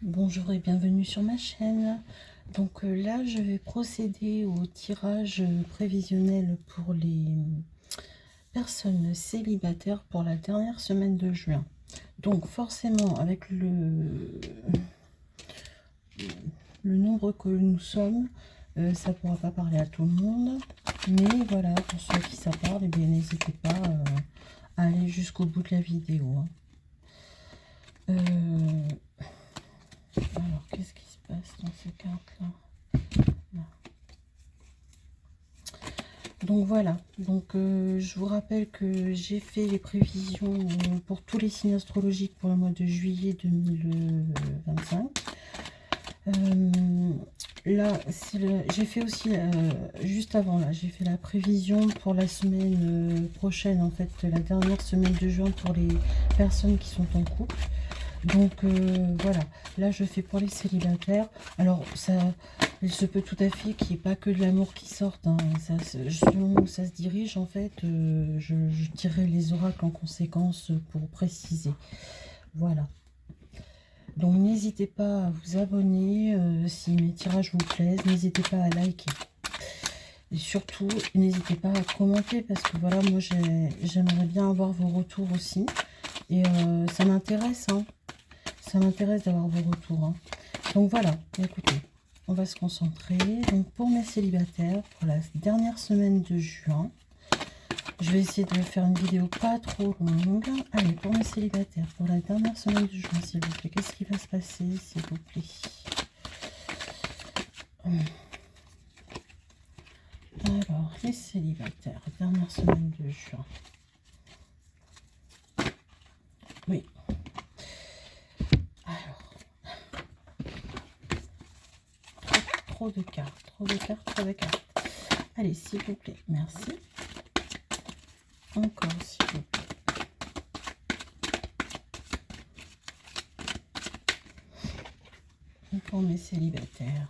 Bonjour et bienvenue sur ma chaîne. Donc là, je vais procéder au tirage prévisionnel pour les personnes célibataires pour la dernière semaine de juin. Donc forcément, avec le nombre que nous sommes, ça ne pourra pas parler à tout le monde. Mais voilà, pour ceux qui ça parle, eh bien, n'hésitez pas à aller jusqu'au bout de la vidéo. Alors, qu'est-ce qui se passe dans ces cartes-là? Donc voilà, donc je vous rappelle que j'ai fait les prévisions pour tous les signes astrologiques pour le mois de juillet 2025. Là, j'ai fait aussi, juste avant, là, j'ai fait la prévision pour la semaine prochaine, en fait, la dernière semaine de juin pour les personnes qui sont en couple. Donc voilà, là je fais pour les célibataires. Alors ça, il se peut tout à fait qu'il n'y ait pas que de l'amour qui sorte, hein. Selon où ça se dirige, en fait, je tirerai les oracles en conséquence pour préciser. Voilà. Donc n'hésitez pas à vous abonner si mes tirages vous plaisent. N'hésitez pas à liker. Et surtout, n'hésitez pas à commenter parce que voilà, moi j'aimerais bien avoir vos retours aussi. Et ça m'intéresse, hein. Ça m'intéresse d'avoir vos retours, hein. Donc voilà, écoutez, on va se concentrer. Donc pour mes célibataires, pour la dernière semaine de juin, je vais essayer de faire une vidéo pas trop longue. Allez, pour mes célibataires, pour la dernière semaine de juin, s'il vous plaît, qu'est-ce qui va se passer, s'il vous plaît? Alors, les célibataires, dernière semaine de juin. Oui. Alors, trop de cartes, trop de cartes, trop de cartes. Allez, s'il vous plaît, merci. Encore, s'il vous plaît. Et pour mes célibataires.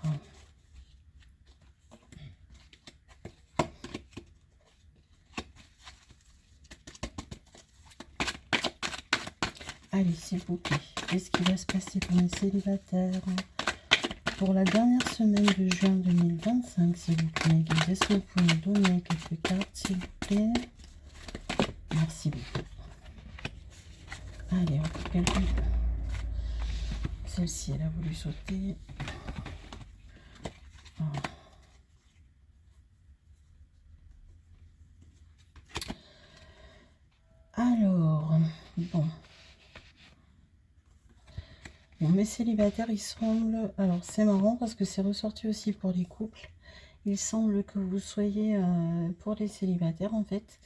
Allez, s'il vous plaît, qu'est-ce qui va se passer pour mes célibataires pour la dernière semaine de juin 2025, s'il vous plaît? Est-ce que vous pouvez me donner quelques cartes, s'il vous plaît? Merci beaucoup. Allez, encore quelques. Celle-ci, elle a voulu sauter. Alors, bon. Bon, mes célibataires, ils semblent... Alors, c'est marrant parce que c'est ressorti aussi pour les couples. Il semble que vous soyez, pour les célibataires, en fait,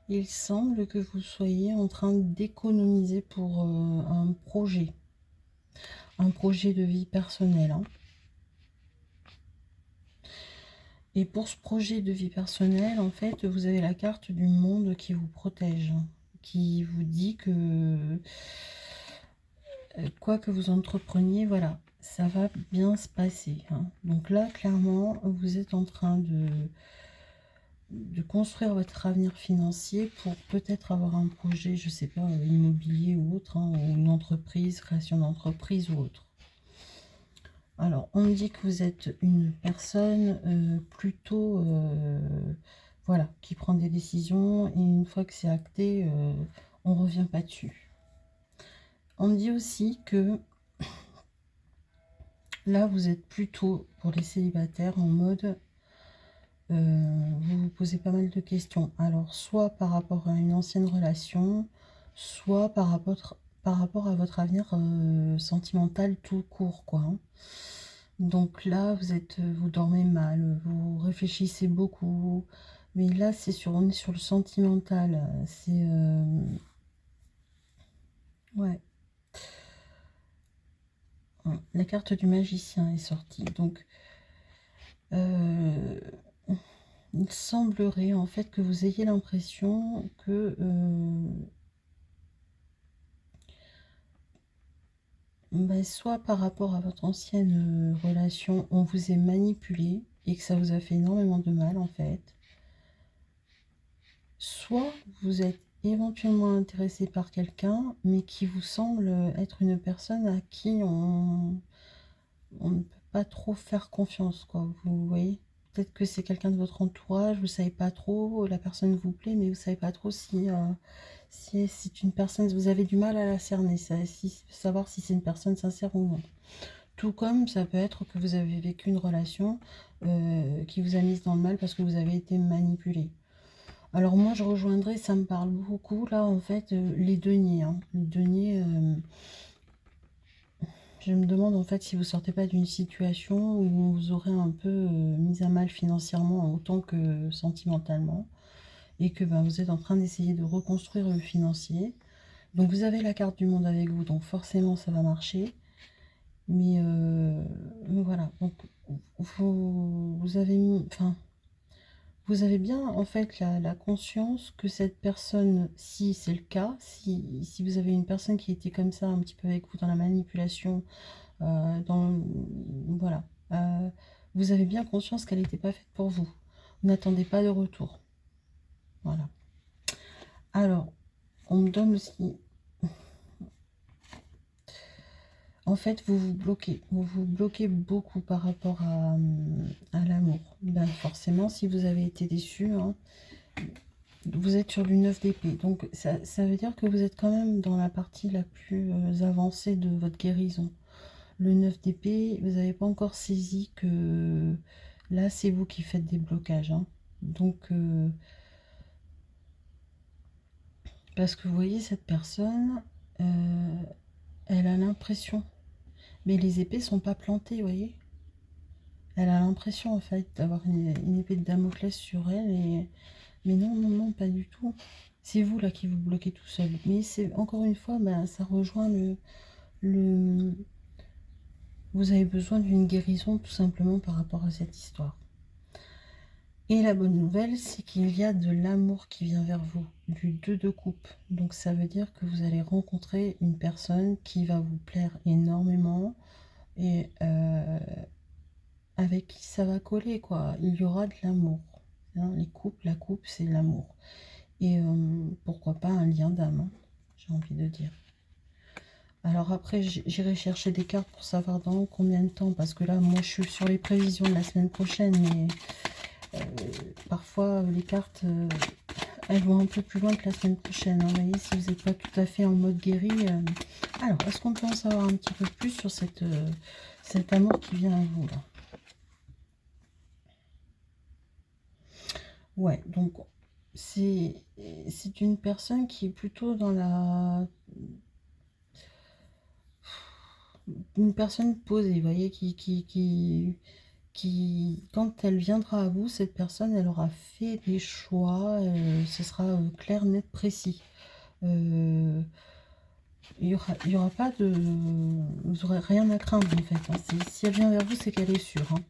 il semble que vous soyez en train d'économiser pour un projet de vie personnelle, hein. Et pour ce projet de vie personnelle, en fait, vous avez la carte du monde qui vous protège, hein, qui vous dit que quoi que vous entrepreniez, voilà, ça va bien se passer, hein. Donc là, clairement, vous êtes en train de construire votre avenir financier pour peut-être avoir un projet, je sais pas, immobilier ou autre, hein, ou une entreprise, création d'entreprise ou autre. Alors, on me dit que vous êtes une personne plutôt, voilà, qui prend des décisions et une fois que c'est acté, on ne revient pas dessus. On me dit aussi que là, vous êtes plutôt, pour les célibataires, en mode, vous vous posez pas mal de questions. Alors, soit par rapport à une ancienne relation, soit par rapport à votre avenir sentimental tout court, quoi, hein. Donc là, vous dormez mal, vous réfléchissez beaucoup. Mais là, on est sur le sentimental. C'est... ouais. La carte du magicien est sortie. Donc, il semblerait en fait que vous ayez l'impression que soit par rapport à votre ancienne relation, on vous est manipulé et que ça vous a fait énormément de mal en fait. Soit vous êtes éventuellement intéressé par quelqu'un, mais qui vous semble être une personne à qui on ne peut pas trop faire confiance, quoi. Vous voyez? Peut-être que c'est quelqu'un de votre entourage, vous savez pas trop, la personne vous plaît, mais vous savez pas trop si c'est une personne, vous avez du mal à la cerner, savoir si c'est une personne sincère ou non. Tout comme ça peut être que vous avez vécu une relation qui vous a mise dans le mal parce que vous avez été manipulé. Alors moi je rejoindrai, ça me parle beaucoup là en fait, les deniers. Hein. Les deniers, je me demande en fait si vous sortez pas d'une situation où on vous aurait un peu mis à mal financièrement autant que sentimentalement et que ben, vous êtes en train d'essayer de reconstruire le financier. Donc vous avez la carte du monde avec vous, donc forcément ça va marcher. Mais voilà, donc vous avez mis, enfin, vous avez bien en fait la conscience que cette personne, si c'est le cas, si vous avez une personne qui était comme ça un petit peu avec vous dans la manipulation, voilà, vous avez bien conscience qu'elle n'était pas faite pour vous. Vous n'attendez pas de retour. Voilà. Alors, on me donne aussi. En fait, vous vous bloquez beaucoup par rapport à l'amour. Ben, forcément, si vous avez été déçu, hein, vous êtes sur du 9 d'épée. Donc, ça veut dire que vous êtes quand même dans la partie la plus avancée de votre guérison. Le 9 d'épée, vous n'avez pas encore saisi que là, c'est vous qui faites des blocages. Hein. Donc, parce que vous voyez, cette personne, elle a l'impression. Mais les épées sont pas plantées, vous voyez. Elle a l'impression, en fait, d'avoir une épée de Damoclès sur elle. Mais non, non, non, pas du tout. C'est vous, là, qui vous bloquez tout seul. Mais c'est encore une fois, ben, ça rejoint le... Vous avez besoin d'une guérison, tout simplement, par rapport à cette histoire. Et la bonne nouvelle, c'est qu'il y a de l'amour qui vient vers vous, du 2 de coupe. Donc ça veut dire que vous allez rencontrer une personne qui va vous plaire énormément et avec qui ça va coller, quoi. Il y aura de l'amour. Hein, les couples, la coupe, c'est l'amour. Et pourquoi pas un lien d'âme, hein, j'ai envie de dire. Alors après, j'irai chercher des cartes pour savoir dans combien de temps, parce que là, moi, je suis sur les prévisions de la semaine prochaine, mais parfois, les cartes, elles vont un peu plus loin que la semaine prochaine. Hein. Vous voyez, si vous n'êtes pas tout à fait en mode guéri. Alors, est-ce qu'on peut en savoir un petit peu plus sur cet amour qui vient à vous, là? Ouais, donc c'est une personne qui est plutôt dans une personne posée, vous voyez, qui, quand elle viendra à vous, cette personne, elle aura fait des choix, ce sera clair, net, précis. Il y aura pas de... Vous n'aurez rien à craindre, en fait. Hein. Si elle vient vers vous, c'est qu'elle est sûre. Hein.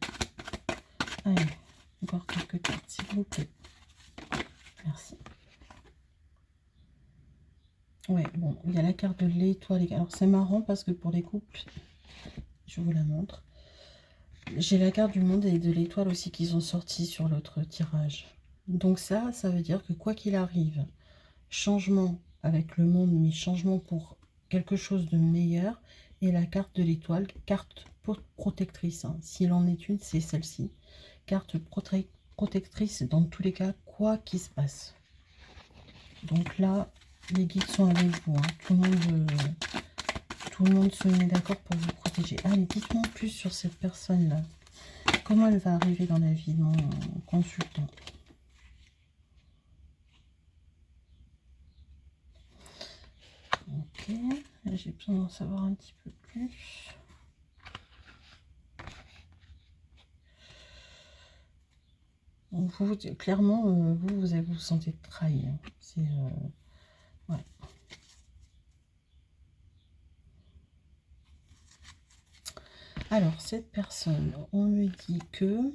Allez, encore quelques cartes, s'il vous plaît. Merci. Ouais, bon, il y a la carte de l'étoile. Alors, c'est marrant parce que pour les couples, je vous la montre. J'ai la carte du monde et de l'étoile aussi qu'ils ont sorti sur l'autre tirage. Donc ça veut dire que quoi qu'il arrive, changement avec le monde, mais changement pour quelque chose de meilleur. Et la carte de l'étoile, carte protectrice. Hein. S'il en est une, c'est celle-ci. Carte protectrice dans tous les cas, quoi qu'il se passe. Donc là, les guides sont avec vous. Hein. Tout le monde se met d'accord pour vous protéger. Allez, dites-moi plus sur cette personne-là. Comment elle va arriver dans la vie de mon consultant? Ok, j'ai besoin d'en savoir un petit peu plus. Donc vous, clairement, vous sentez trahi. Hein. C'est... ouais. Alors, cette personne, on me dit que...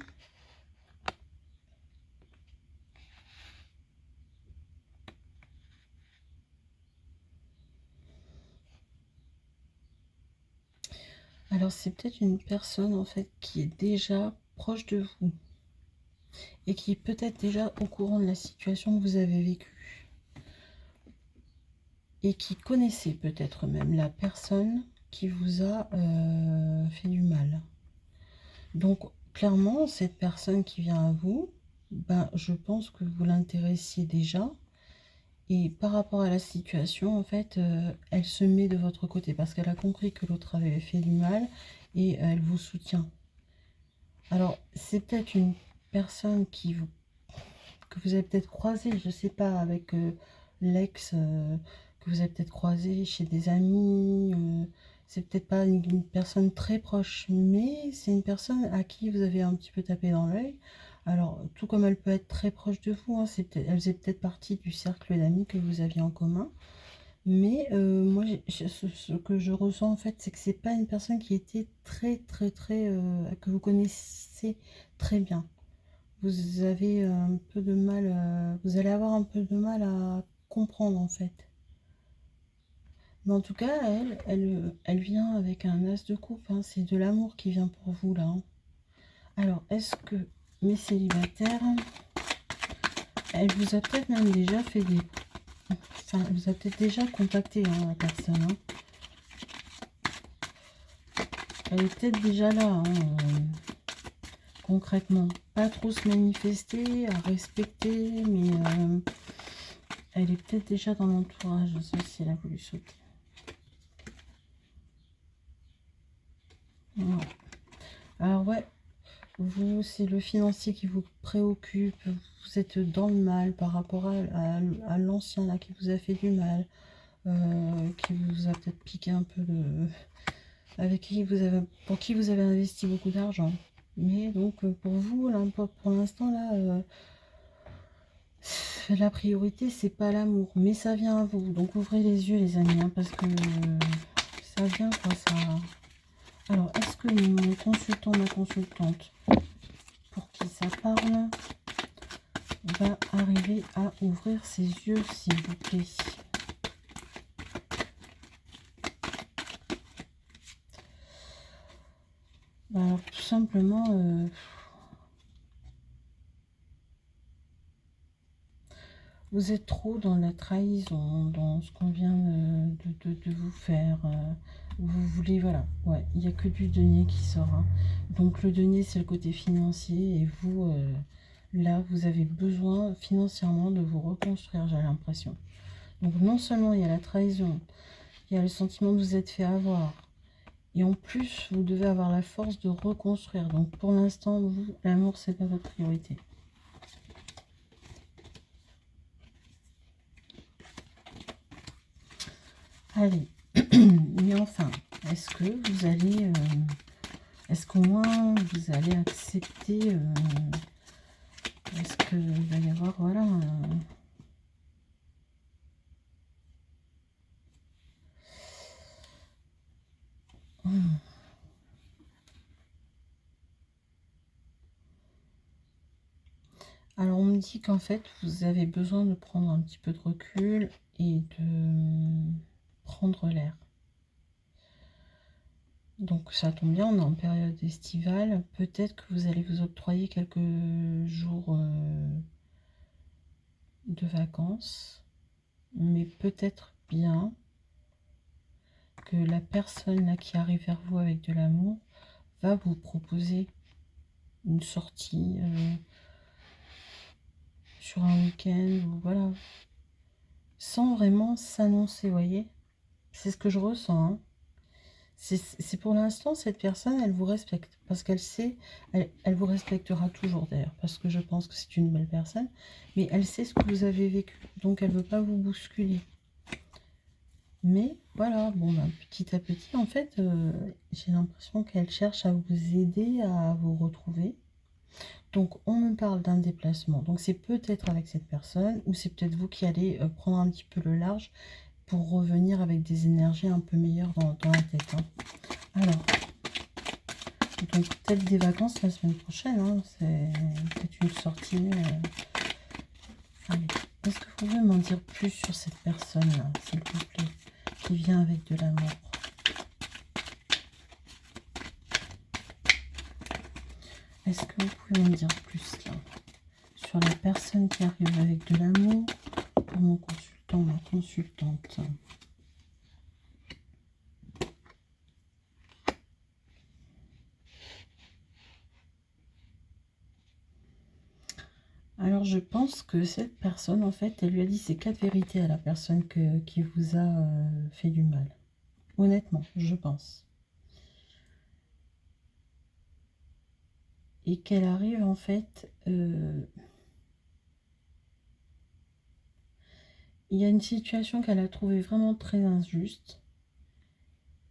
Alors, c'est peut-être une personne, en fait, qui est déjà proche de vous. Et qui est peut-être déjà au courant de la situation que vous avez vécue. et qui connaissait peut-être même la personne qui vous a fait du mal. Donc, clairement, cette personne qui vient à vous, ben, je pense que vous l'intéressiez déjà. Et par rapport à la situation, en fait, elle se met de votre côté parce qu'elle a compris que l'autre avait fait du mal et elle vous soutient. Alors, c'est peut-être une personne que vous avez peut-être croisé, je ne sais pas, avec l'ex que vous avez peut-être croisé chez des amis. C'est peut-être pas une personne très proche, mais c'est une personne à qui vous avez un petit peu tapé dans l'œil. Alors, tout comme elle peut être très proche de vous, hein, elle faisait peut-être partie du cercle d'amis que vous aviez en commun. Mais moi, ce que je ressens en fait, c'est que c'est pas une personne qui était très, que vous connaissez très bien. Vous avez un peu de mal, vous allez avoir un peu de mal à comprendre en fait. Mais en tout cas, elle vient avec un as de coupe, hein. C'est de l'amour qui vient pour vous là, hein. Alors, est-ce que mes célibataires, elle vous a peut-être même déjà fait des... Enfin, elle vous a peut-être déjà contacté, hein, la personne, hein. Elle est peut-être déjà là, hein, concrètement. Pas trop se manifester, à respecter, mais elle est peut-être déjà dans l'entourage. Ça, si elle a voulu sauter. Ouais. Alors ouais, vous, c'est le financier qui vous préoccupe. Vous êtes dans le mal par rapport à l'ancien là qui vous a fait du mal, qui vous a peut-être piqué un peu de... avec qui vous avez, pour qui vous avez investi beaucoup d'argent. Mais donc pour vous, là, pour l'instant là, la priorité c'est pas l'amour, mais ça vient à vous. Donc ouvrez les yeux les amis, hein, parce que ça vient quoi ça. Alors est-ce que mon consultant, ma consultante, pour qui ça parle, va arriver à ouvrir ses yeux s'il vous plaît? Alors tout simplement, vous êtes trop dans la trahison, dans ce qu'on vient de vous faire. Vous voulez, voilà, ouais, il n'y a que du denier qui sort, hein. Donc le denier, c'est le côté financier. Et vous, là, vous avez besoin financièrement de vous reconstruire, j'ai l'impression. Donc non seulement il y a la trahison, il y a le sentiment de vous être fait avoir. Et en plus, vous devez avoir la force de reconstruire. Donc pour l'instant, vous, l'amour, c'est pas votre priorité. Allez, mais enfin, est-ce que vous allez, est-ce qu'au moins vous allez accepter, est-ce qu'il va y avoir, voilà, alors on me dit qu'en fait vous avez besoin de prendre un petit peu de recul et de prendre l'air. Donc ça tombe bien, on est en période estivale. Peut-être que vous allez vous octroyer quelques jours de vacances. Mais peut-être bien que la personne là qui arrive vers vous avec de l'amour va vous proposer une sortie sur un week-end ou voilà. Sans vraiment s'annoncer, vous voyez. C'est ce que je ressens, hein. C'est pour l'instant, cette personne, elle vous respecte. Parce qu'elle sait, elle vous respectera toujours d'ailleurs. Parce que je pense que c'est une belle personne. Mais elle sait ce que vous avez vécu. Donc elle ne veut pas vous bousculer. Mais voilà, bon, ben, petit à petit, en fait, j'ai l'impression qu'elle cherche à vous aider à vous retrouver. Donc on me parle d'un déplacement. Donc c'est peut-être avec cette personne ou c'est peut-être vous qui allez prendre un petit peu le large pour revenir avec des énergies un peu meilleures dans la tête, hein. Alors, donc peut-être des vacances la semaine prochaine, hein. C'est peut-être une sortie. Allez, est-ce que vous pouvez m'en dire plus sur cette personne-là, s'il vous plaît, qui vient avec de l'amour? Est-ce que vous pouvez m'en dire plus là sur la personne qui arrive avec de l'amour pour mon consultant, ma consultante? Alors, je pense que cette personne, en fait, elle lui a dit ces 4 vérités à la personne qui vous a fait du mal. Honnêtement, je pense. Et qu'elle arrive, en fait... il y a une situation qu'elle a trouvée vraiment très injuste.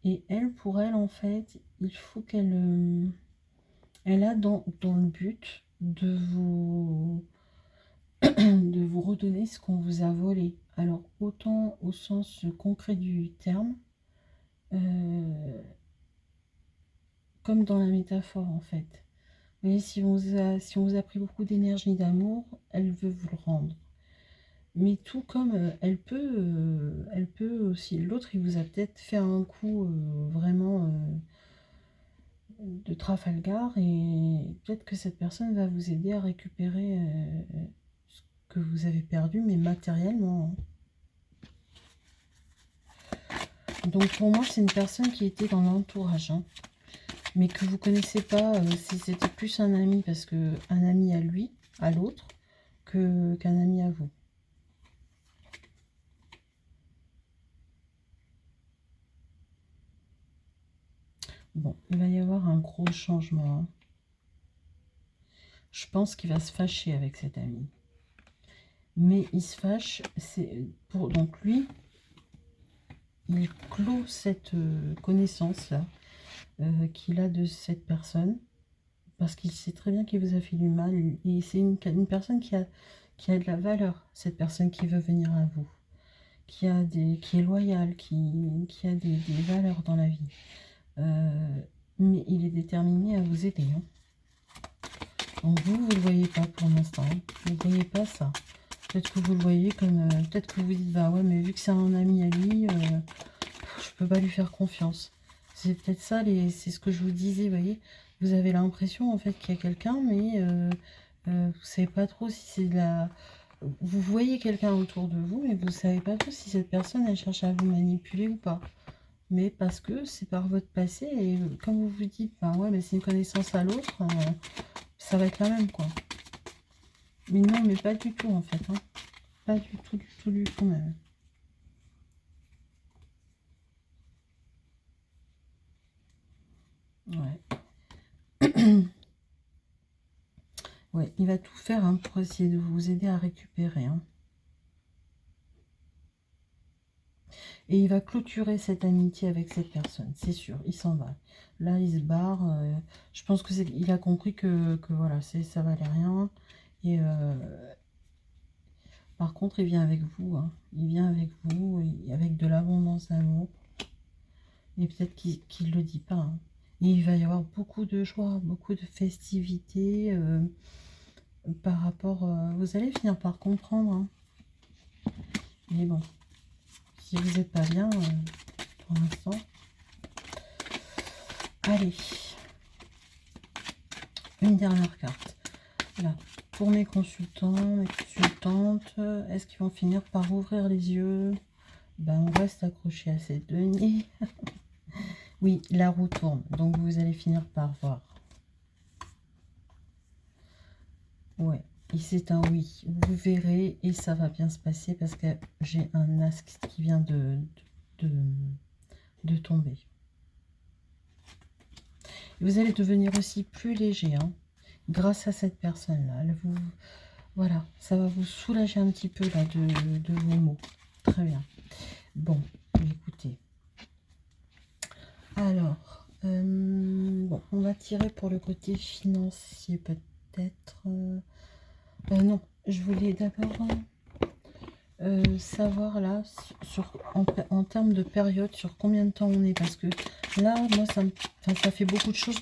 Et elle, pour elle, en fait, il faut qu'elle... elle a dans le but de vous redonner ce qu'on vous a volé. Alors, autant au sens concret du terme, comme dans la métaphore, en fait. Vous voyez, si on vous a pris beaucoup d'énergie, d'amour, elle veut vous le rendre. Mais tout comme elle peut aussi, l'autre, il vous a peut-être fait un coup vraiment de Trafalgar, et peut-être que cette personne va vous aider à récupérer ce que vous avez perdu, mais matériellement. Donc pour moi, c'est une personne qui était dans l'entourage, hein, mais que vous connaissez pas, si c'était plus un ami, parce que un ami à lui, à l'autre, qu'un ami à vous. Bon, il va y avoir un gros changement, hein. Je pense qu'il va se fâcher avec cet ami. Mais il se fâche, c'est pour donc lui, il clôt cette connaissance-là qu'il a de cette personne, parce qu'il sait très bien qu'il vous a fait du mal. Et c'est une personne qui a de la valeur, cette personne qui veut venir à vous, qui est loyale, qui a des valeurs dans la vie. Mais il est déterminé à vous aider, hein. Donc vous ne le voyez pas pour l'instant, hein. Vous ne voyez pas ça. Peut-être que vous le voyez comme... peut-être que vous dites, bah ouais, mais vu que c'est un ami à lui, je peux pas lui faire confiance. C'est peut-être ça, c'est ce que je vous disais, vous voyez. Vous avez l'impression, en fait, qu'il y a quelqu'un, mais vous savez pas trop si c'est de la... Vous voyez quelqu'un autour de vous, mais vous savez pas trop si cette personne, elle cherche à vous manipuler ou pas. Mais parce que c'est par votre passé, et comme vous vous dites, bah ouais, mais c'est une connaissance à l'autre, ça va être la même, quoi. Mais non, mais pas du tout, en fait, hein. Pas du tout, du tout, du tout, même. Ouais. Ouais, il va tout faire, hein, pour essayer de vous aider à récupérer, hein. Et il va clôturer cette amitié avec cette personne, c'est sûr, il s'en va. Là, il se barre. Je pense que il a compris que voilà, ça valait rien. Et par contre, il vient avec vous, hein. Il vient avec vous, avec de l'abondance d'amour. Et peut-être qu'il ne le dit pas, hein. Et il va y avoir beaucoup de joie, beaucoup de festivités par rapport... vous allez finir par comprendre, hein. Mais bon, si vous n'êtes pas bien pour l'instant... Allez, une dernière carte. Là, pour mes consultants, mes consultantes, est-ce qu'ils vont finir par ouvrir les yeux? Ben, on reste accroché à ces deniers. Oui, la roue tourne, donc vous allez finir par voir. Ouais, et c'est un oui. Vous verrez et ça va bien se passer parce que j'ai un as qui vient de tomber. Et vous allez devenir aussi plus léger, hein, grâce à cette personne-là. Voilà, ça va vous soulager un petit peu là de vos mots. Très bien. Bon, écoutez. Alors, bon, on va tirer pour le côté financier peut-être. Non, je voulais d'abord savoir là, en termes de période, sur combien de temps on est. Parce que là, moi, ça fait beaucoup de choses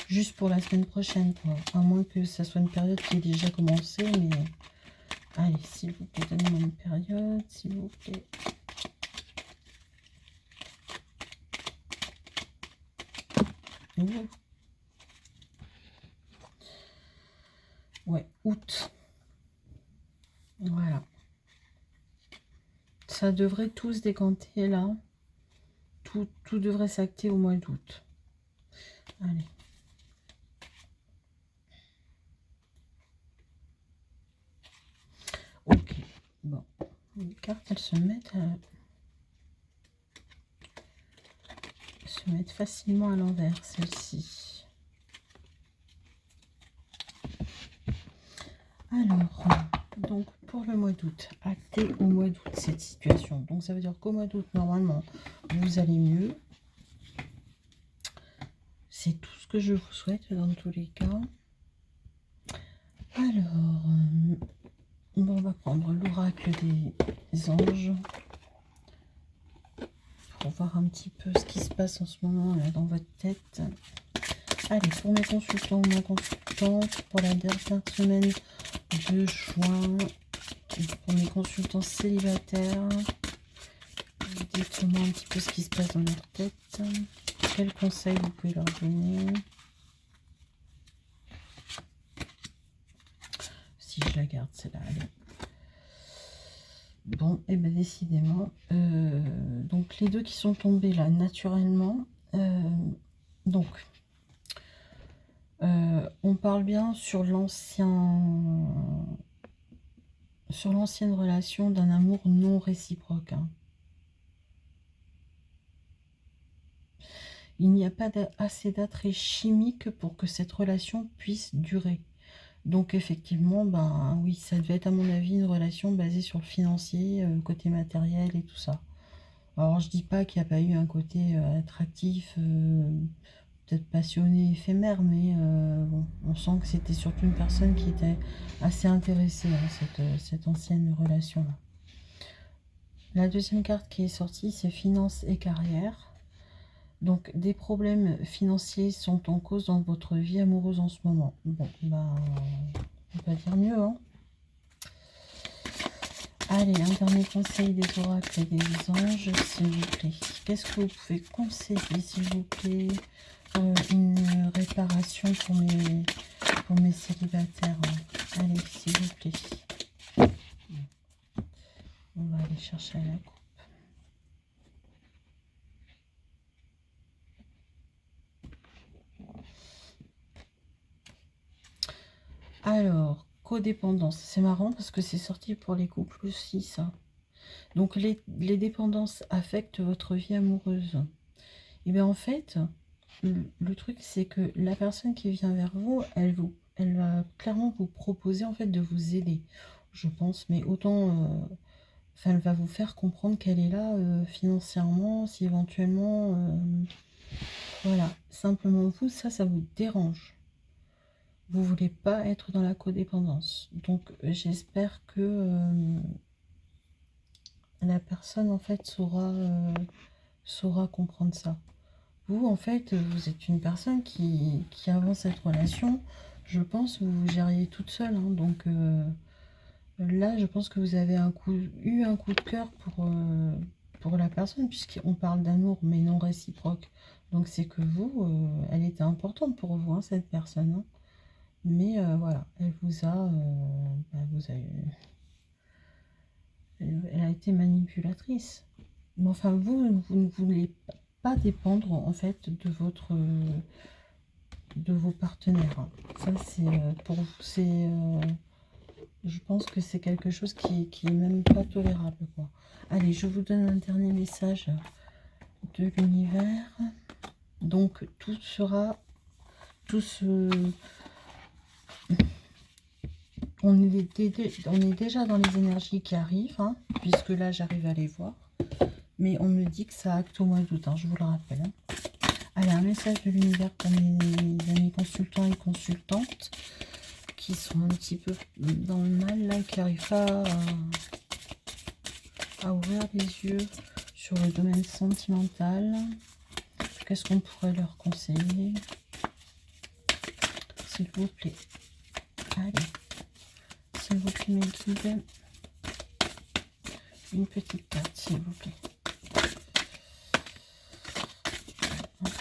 juste pour la semaine prochaine, quoi. À moins que ça soit une période qui ait déjà commencé, mais... Allez, s'il vous plaît, donnez-moi une période, s'il vous plaît. Ouais, août. Voilà. Ça devrait tout se décanter là. Tout devrait s'acter au mois d'août. Allez. Ok, bon. Les cartes, elles se mettent facilement à l'envers, celle-ci. Alors, donc pour le mois d'août, acté au mois d'août cette situation. Donc ça veut dire qu'au mois d'août, normalement, vous allez mieux. C'est tout ce que je vous souhaite dans tous les cas. Alors, bon, on va prendre l'oracle des anges pour voir un petit peu ce qui se passe en ce moment là dans votre tête. Allez, pour mes consultants ou ma consultante, pour la dernière semaine de juin, pour mes consultants célibataires, dites-moi un petit peu ce qui se passe dans leur tête. Quels conseils vous pouvez leur donner? Si je la garde, celle-là, allez. Bon, et bien décidément, donc les deux qui sont tombés là, naturellement, donc, on parle bien sur l'ancienne relation d'un amour non réciproque. Hein. Il n'y a pas assez d'attrait chimique pour que cette relation puisse durer. Donc effectivement, ben oui, ça devait être à mon avis une relation basée sur le financier, côté matériel et tout ça. Alors je dis pas qu'il n'y a pas eu un côté attractif, peut-être passionné, éphémère, mais bon, on sent que c'était surtout une personne qui était assez intéressée à cette ancienne relation-là. La deuxième carte qui est sortie, c'est finances et carrière. Donc, des problèmes financiers sont en cause dans votre vie amoureuse en ce moment. Bon, ben, on peut pas dire mieux, hein. Allez, un dernier conseil des oracles et des anges, s'il vous plaît. Qu'est-ce que vous pouvez conseiller, s'il vous plaît, une réparation pour mes célibataires? Allez, s'il vous plaît. On va aller chercher la coupe. Alors, codépendance. C'est marrant parce que c'est sorti pour les couples aussi, ça. Donc, les dépendances affectent votre vie amoureuse. Et bien, en fait, le truc, c'est que la personne qui vient vers vous, elle va clairement vous proposer, en fait, de vous aider, je pense. Mais autant, elle va vous faire comprendre qu'elle est là financièrement, si éventuellement, voilà. Simplement, vous, ça vous dérange. Vous voulez pas être dans la codépendance. Donc, j'espère que la personne, en fait, saura comprendre ça. Vous, en fait, vous êtes une personne qui avant cette relation, je pense, vous vous gériez toute seule. Hein. Donc, là, je pense que vous avez eu un coup de cœur pour la personne, puisqu'on parle d'amour, mais non réciproque. Donc, c'est que vous, elle était importante pour vous, hein, cette personne. Hein. Mais voilà, elle a été manipulatrice. Mais enfin, vous ne voulez pas dépendre en fait de vos partenaires. Ça, c'est pour vous, je pense que c'est quelque chose qui est même pas tolérable, quoi. Allez, je vous donne un dernier message de l'univers. Donc, on est déjà dans les énergies qui arrivent, hein, puisque là, j'arrive à les voir. Mais on me dit que ça acte au mois d'août, hein, je vous le rappelle. Hein. Allez, un message de l'univers pour mes amis consultants et consultantes qui sont un petit peu dans le mal, là, qui n'arrivent pas à ouvrir les yeux sur le domaine sentimental. Qu'est-ce qu'on pourrait leur conseiller? S'il vous plaît. Allez. S'il vous plaît, mes guides. Une petite carte, s'il vous plaît.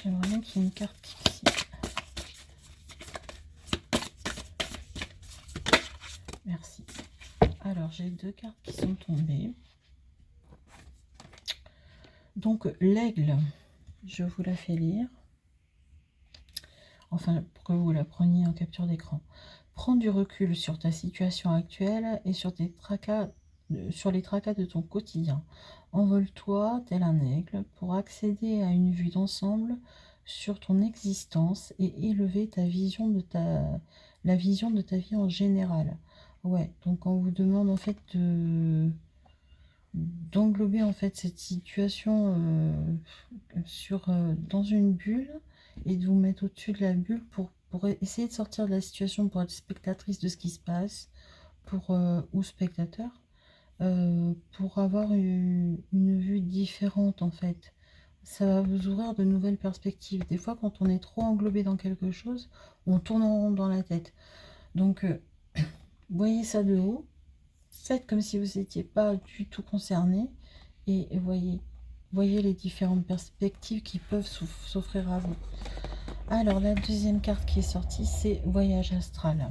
J'aimerais bien qu'il y ait une carte ici. Merci. Alors, j'ai deux cartes qui sont tombées. Donc, l'aigle, je vous la fais lire. Enfin, pour que vous la preniez en capture d'écran. Prends du recul sur ta situation actuelle et sur sur les tracas de ton quotidien. Envole-toi tel un aigle pour accéder à une vue d'ensemble sur ton existence et élever la vision de ta vie en général. Ouais, donc on vous demande en fait d'englober en fait cette situation dans une bulle et de vous mettre au-dessus de la bulle pour essayer de sortir de la situation, pour être spectatrice de ce qui se passe, ou spectateur, pour avoir une vue différente en fait. Ça va vous ouvrir de nouvelles perspectives. Des fois, quand on est trop englobé dans quelque chose, on tourne en rond dans la tête. Donc, voyez ça de haut, faites comme si vous n'étiez pas du tout concerné et voyez les différentes perspectives qui peuvent s'offrir à vous. Alors, la deuxième carte qui est sortie, c'est Voyage astral.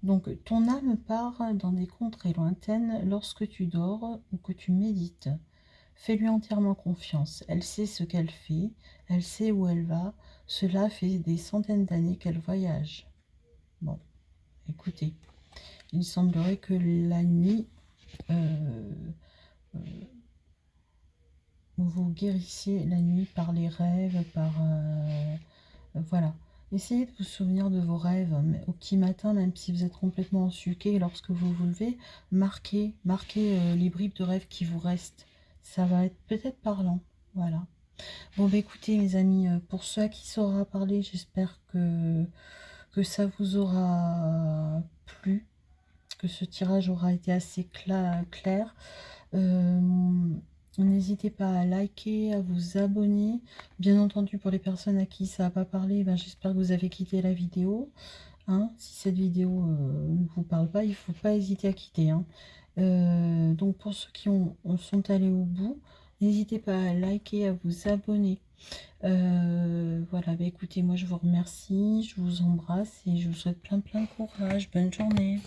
Donc, ton âme part dans des contrées lointaines lorsque tu dors ou que tu médites. Fais-lui entièrement confiance. Elle sait ce qu'elle fait, elle sait où elle va. Cela fait des centaines d'années qu'elle voyage. Bon, écoutez, il semblerait que la nuit, vous guérissiez la nuit par les rêves, voilà. Essayez de vous souvenir de vos rêves au petit matin, même si vous êtes complètement ensuqué lorsque vous vous levez. Marquez les bribes de rêves qui vous restent. Ça va être peut-être parlant. Voilà. Bon, bah écoutez, mes amis, pour ceux à qui ça aura parlé, j'espère que ça vous aura plu, que ce tirage aura été assez clair. N'hésitez pas à liker, à vous abonner. Bien entendu, pour les personnes à qui ça n'a pas parlé, ben, j'espère que vous avez quitté la vidéo. Hein, si cette vidéo ne vous parle pas, il ne faut pas hésiter à quitter. Hein. Donc pour ceux qui sont allés au bout, n'hésitez pas à liker, à vous abonner. Voilà, bah écoutez, moi je vous remercie, je vous embrasse et je vous souhaite plein de courage. Bonne journée.